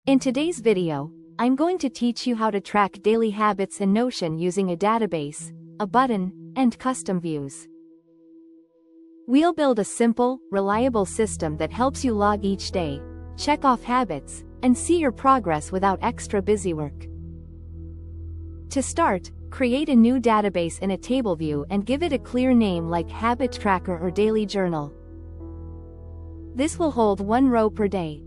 In today's video, I'm going to teach you how to track daily habits in Notion using a database, a button, and custom views. We'll build a simple, reliable system that helps you log each day, check off habits, and see your progress without extra busy work. To start, create a new database in a table view and give it a clear name like Habit Tracker or Daily Journal. This will hold one row per day.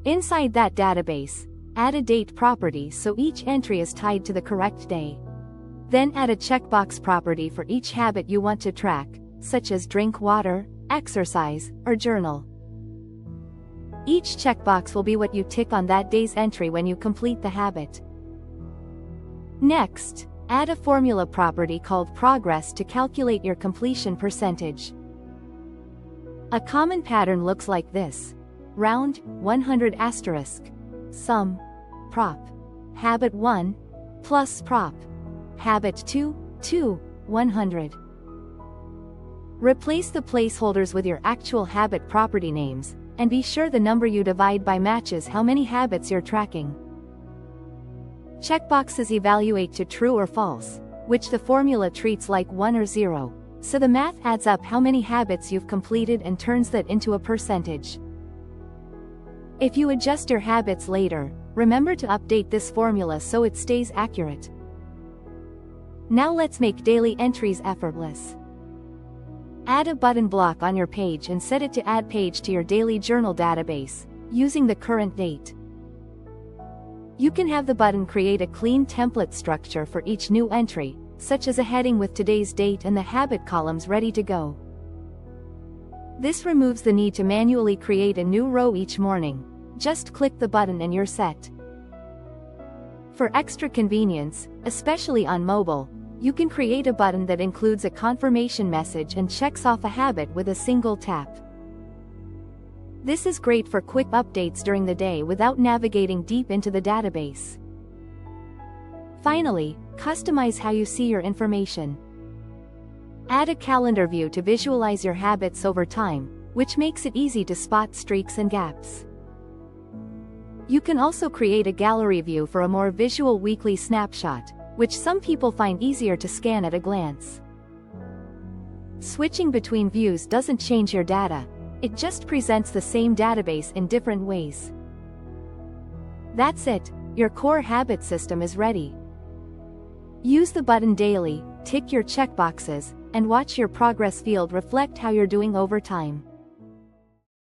Inside that database, add a date property so each entry is tied to the correct day. Then add a checkbox property for each habit you want to track, such as drink water, exercise, or journal. Each checkbox will be what you tick on that day's entry when you complete the habit. Next, add a formula property called progress to calculate your completion percentage. A common pattern looks like this. Round, 100 asterisk. Sum. Prop. Habit 1. Plus prop. Habit 2. 100. Replace the placeholders with your actual habit property names, and be sure the number you divide by matches how many habits you're tracking. Checkboxes evaluate to true or false, which the formula treats like 1 or 0, so the math adds up how many habits you've completed and turns that into a percentage. If you adjust your habits later, remember to update this formula so it stays accurate. Now let's make daily entries effortless. Add a button block on your page and set it to add page to your daily journal database, using the current date. You can have the button create a clean template structure for each new entry, such as a heading with today's date and the habit columns ready to go. This removes the need to manually create a new row each morning. Just click the button and you're set. For extra convenience, especially on mobile, you can create a button that includes a confirmation message and checks off a habit with a single tap. This is great for quick updates during the day without navigating deep into the database. Finally, customize how you see your information. Add a calendar view to visualize your habits over time, which makes it easy to spot streaks and gaps. You can also create a gallery view for a more visual weekly snapshot, which some people find easier to scan at a glance. Switching between views doesn't change your data, it just presents the same database in different ways. That's it, your core habit system is ready. Use the button daily, tick your checkboxes, and watch your progress field reflect how you're doing over time.